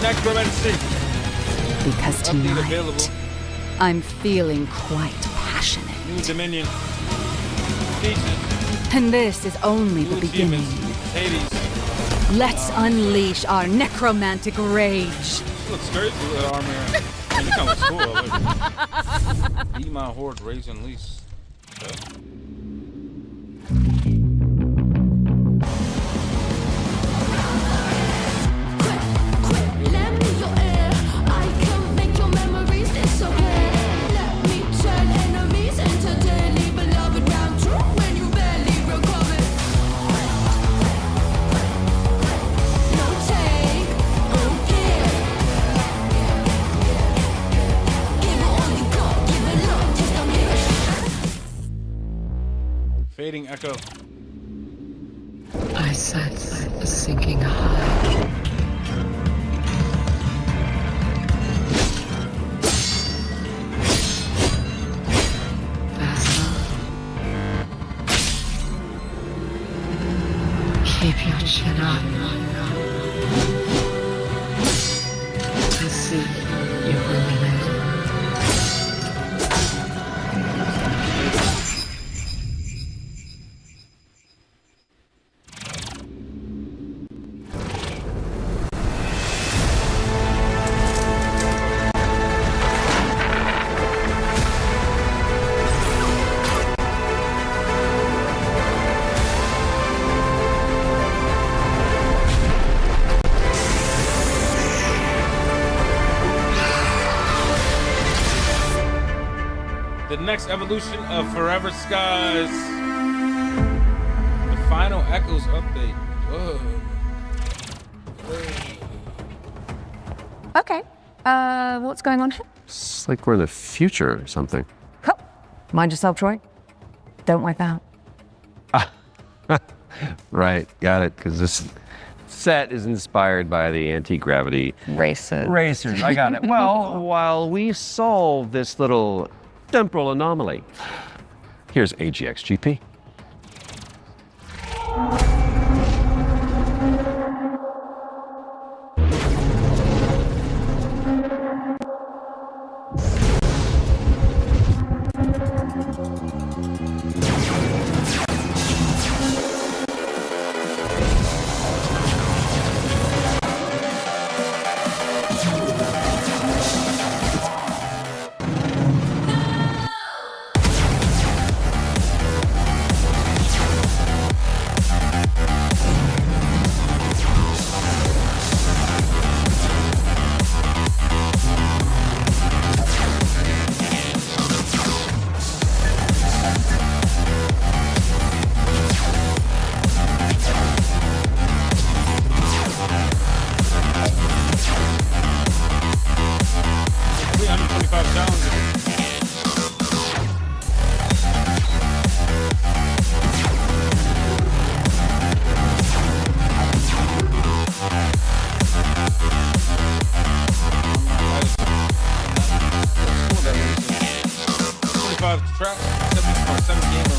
Necromancy. Because Update available. tonight, I'm feeling quite passionate. New Dominion. Pieces. And this is only the New beginning. Demons. Hades. Let's unleash our necromantic rage. This looks great with the armor. Man, you come with school. Like, be my horde, raise and lease. Fading echo. I sense a sinking high. Fast on. Keep your chin up. I see you're ruminating. The next evolution of Forever Skies. The final Echoes update. Whoa. Okay. What's going on here? It's like we're in the future or something. Oh, mind yourself, Troy. Don't wipe out. Right, got it, because this set is inspired by the anti-gravity racers. I got it. Well, while we solve this little temporal anomaly, here's AGXGP. Trap, 7 gamer.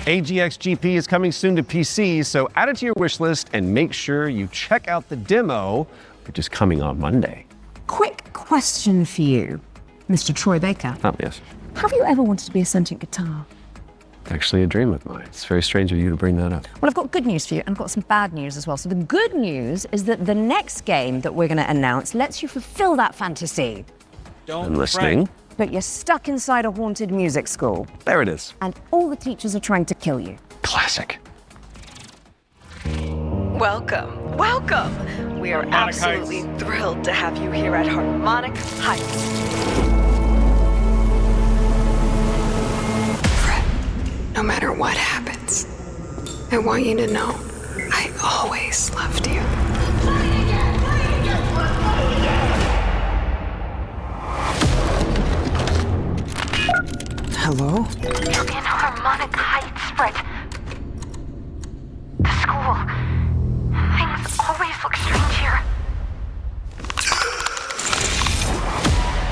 AGXGP is coming soon to PC, so add it to your wish list and make sure you check out the demo, which is coming on Monday. Quick question for you, Mr. Troy Baker. Oh, yes. Have you ever wanted to be a sentient guitar? Actually a dream of mine. It's very strange of you to bring that up. Well, I've got good news for you, and I've got some bad news as well. So the good news is that the next game that we're going to announce lets you fulfill that fantasy. I'm listening. But you're stuck inside a haunted music school. There it is. And all the teachers are trying to kill you. Classic. Welcome, welcome. We are Harmonic absolutely Heights. thrilled to have you here at Harmonic Heights. Fred, no matter what happens, I want you to know I always loved you. Hello? You're in Harmonic Harmonic Heights, Fred. The school. Things always look strange here.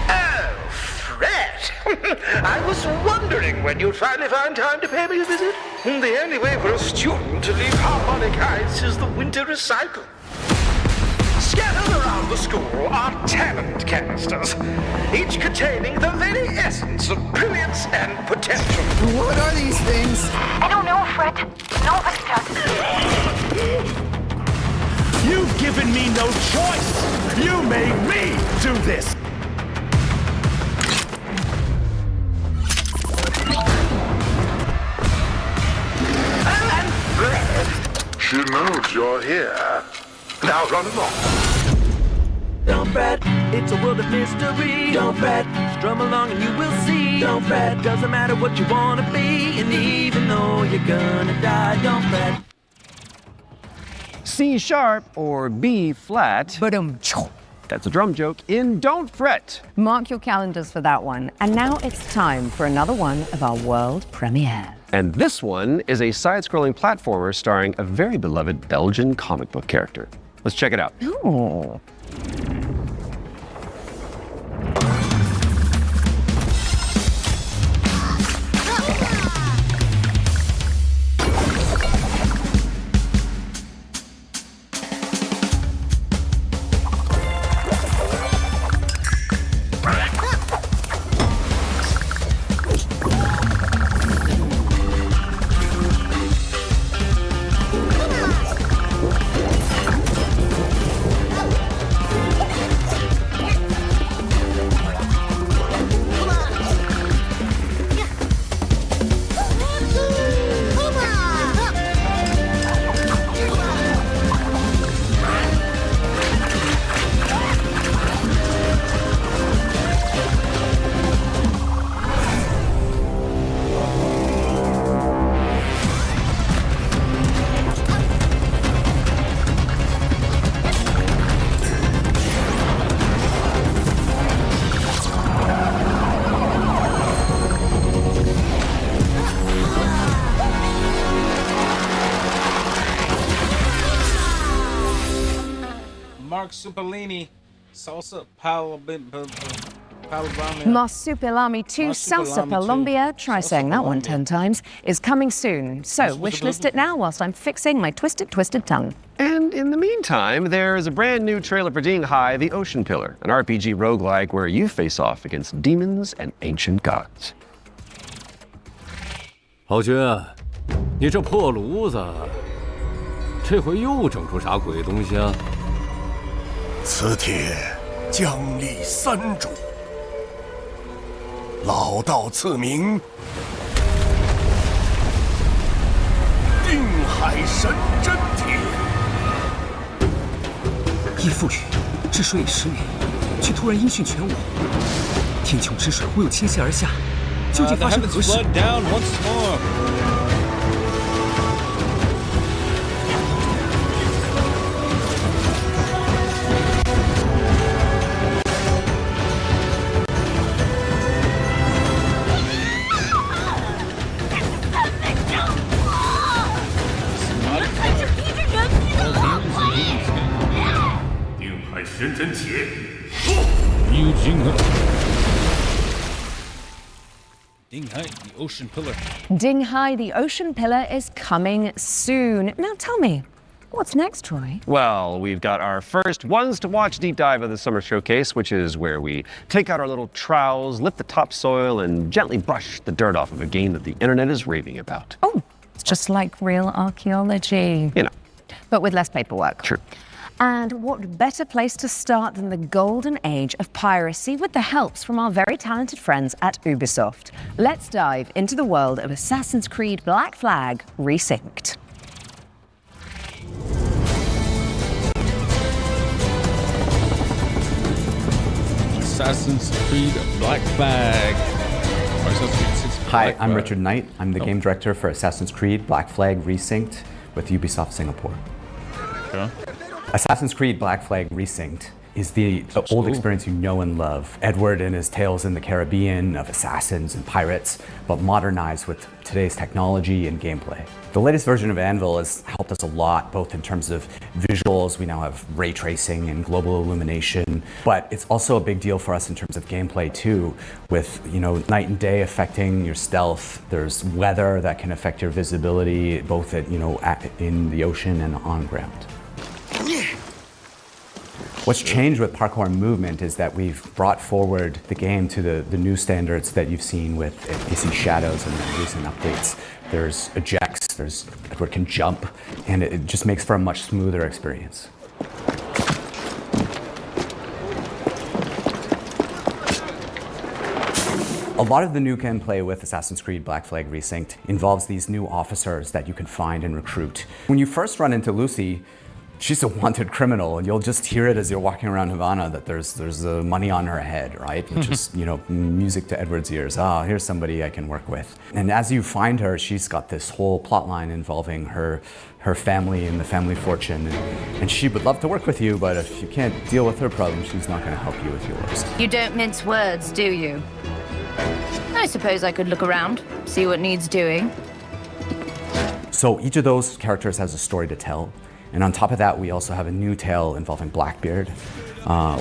Oh, Fred! I was wondering when you'd finally find time to pay me a visit. The only way for a student to leave Harmonic Heights is the winter recycle. Scattered around the school are talent canisters, each containing the very essence of brilliance and potential. What are these things? I don't know, Fred. Nobody does. You've given me no choice! You made me do this! And Fred, she knows you're here. Now run along. Don't fret, it's a world of mystery. Don't fret, strum along and you will see. Don't fret, doesn't matter what you wanna be. And even though you're gonna die, don't fret. C sharp or B flat. That's a drum joke in Don't Fret. Mark your calendars for that one. And now it's time for another one of our world premiere. And this one is a side-scrolling platformer starring a very beloved Belgian comic book character. Let's check it out. Ooh. Marsupilami, salsa palabami. Marsupilami 2 Salsa Colombia, try saying that one 10 times, is coming soon. So wishlist it now whilst I'm fixing my twisted tongue. And in the meantime, there is a brand new trailer for Ding Hai, the Ocean Pillar, an RPG roguelike where you face off against demons and ancient gods. 豪军，你这破炉子，这回又整出啥鬼东西啊？此帖将立三主，老道赐名定海神针帖。依附雨，治水已10年，却突然音讯全无。天穹之水忽又倾泻而下，究竟发生何事？ 神针帖，Ding Hai, the Ocean Pillar. Ding Hai, the Ocean Pillar is coming soon. Now tell me, what's next, Troy? Well, we've got our first ones to watch deep dive of the summer showcase, which is where we take out our little trowels, lift the topsoil, and gently brush the dirt off of a game that the internet is raving about. Oh, it's just like real archaeology. You know. But with less paperwork. True. And what better place to start than the golden age of piracy with the helps from our very talented friends at Ubisoft. Let's dive into the world of Assassin's Creed Black Flag Resynced. Assassin's Creed Black Flag. Hi, I'm Richard Knight. I'm the game director for Assassin's Creed Black Flag Resynced with Ubisoft Singapore. Okay. Assassin's Creed Black Flag Resynced is the old experience you know and love. Edward and his tales in the Caribbean of assassins and pirates, but modernized with today's technology and gameplay. The latest version of Anvil has helped us a lot, both in terms of visuals. We now have ray tracing and global illumination, but it's also a big deal for us in terms of gameplay too, with night and day affecting your stealth. There's weather that can affect your visibility, both in the ocean and on ground. What's changed with parkour and movement is that we've brought forward the game to the new standards that you've seen with AC Shadows and the recent updates. There's ejects, Edward can jump, and it just makes for a much smoother experience. A lot of the new gameplay with Assassin's Creed Black Flag Resynced involves these new officers that you can find and recruit. When you first run into Lucy, she's a wanted criminal, and you'll just hear it as you're walking around Havana that there's money on her head, right? Which is, music to Edward's ears. Ah, here's somebody I can work with. And as you find her, she's got this whole plot line involving her family and the family fortune. And she would love to work with you, but if you can't deal with her problems, she's not going to help you with yours. You don't mince words, do you? I suppose I could look around, see what needs doing. So each of those characters has a story to tell. And on top of that, we also have a new tale involving Blackbeard,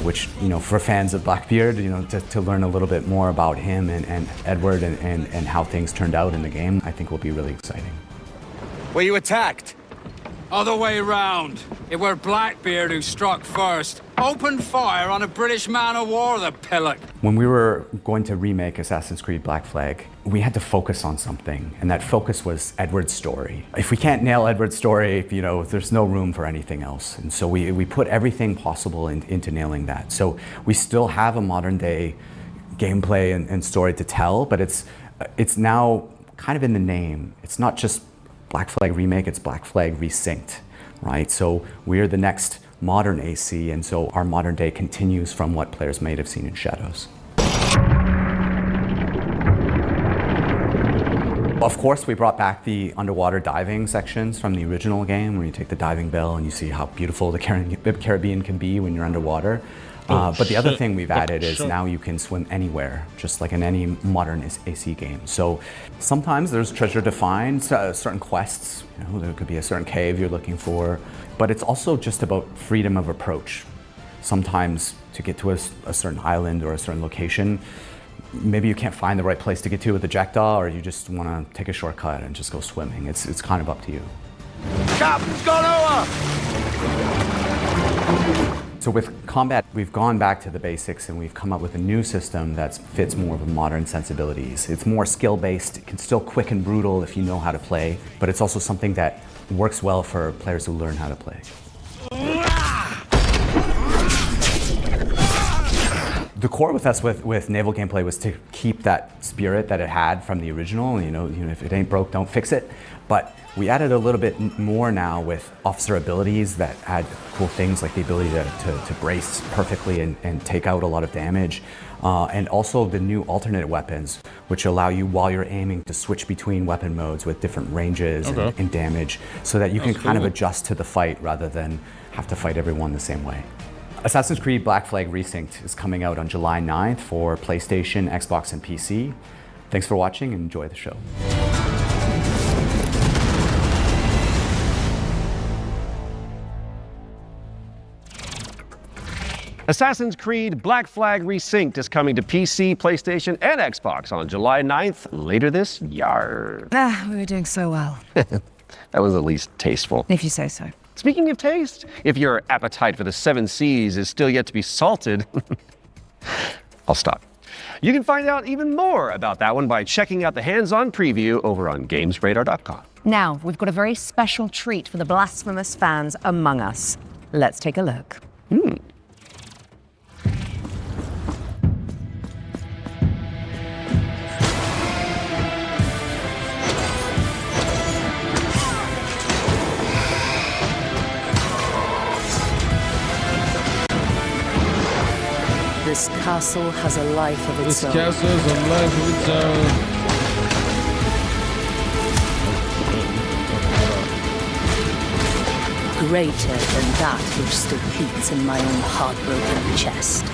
which, for fans of Blackbeard, to learn a little bit more about him and Edward and how things turned out in the game, I think will be really exciting. Were you attacked? Other way round. It were Blackbeard who struck first. Opened fire on a British man-o'-war, the pillock. When we were going to remake Assassin's Creed Black Flag, we had to focus on something, and that focus was Edward's story. If we can't nail Edward's story, there's no room for anything else. And so we put everything possible into nailing that. So we still have a modern day gameplay and story to tell, but it's now kind of in the name. It's not just Black Flag Remake, it's Black Flag Resynced, right? So we're the next modern AC, and so our modern day continues from what players may have seen in Shadows. Of course, we brought back the underwater diving sections from the original game, where you take the diving bell and you see how beautiful the Caribbean can be when you're underwater. But the other thing we've added is now you can swim anywhere, just like in any modern AC game. So sometimes there's treasure to find, certain quests, there could be a certain cave you're looking for, but it's also just about freedom of approach. Sometimes to get to a certain island or a certain location, maybe you can't find the right place to get to with the jackdaw, or you just want to take a shortcut and just go swimming. It's kind of up to you. Captain's gone over! So with combat, we've gone back to the basics and we've come up with a new system that fits more of the modern sensibilities. It's more skill-based, it can still quick and brutal if you know how to play, but it's also something that works well for players who learn how to play. The core with us with naval gameplay was to keep that spirit that it had from the original. If it ain't broke, don't fix it. But we added a little bit more now with officer abilities that add cool things like the ability to brace perfectly and take out a lot of damage. And also the new alternate weapons, which allow you, while you're aiming, to switch between weapon modes with different ranges and damage, so that you can kind of adjust to the fight rather than have to fight everyone the same way. Assassin's Creed Black Flag Resynced is coming out on July 9th for PlayStation, Xbox, and PC. Thanks for watching and enjoy the show. Assassin's Creed Black Flag Resynced is coming to PC, PlayStation, and Xbox on July 9th, later this year. We were doing so well. That was at least tasteful. If you say so. Speaking of taste, if your appetite for the 7 Seas is still yet to be salted, I'll stop. You can find out even more about that one by checking out the hands-on preview over on GamesRadar.com. Now, we've got a very special treat for the blasphemous fans among us. Let's take a look. This castle has a life of its own. This castle has a life of its own. greater than that which still beats in my own heartbroken chest.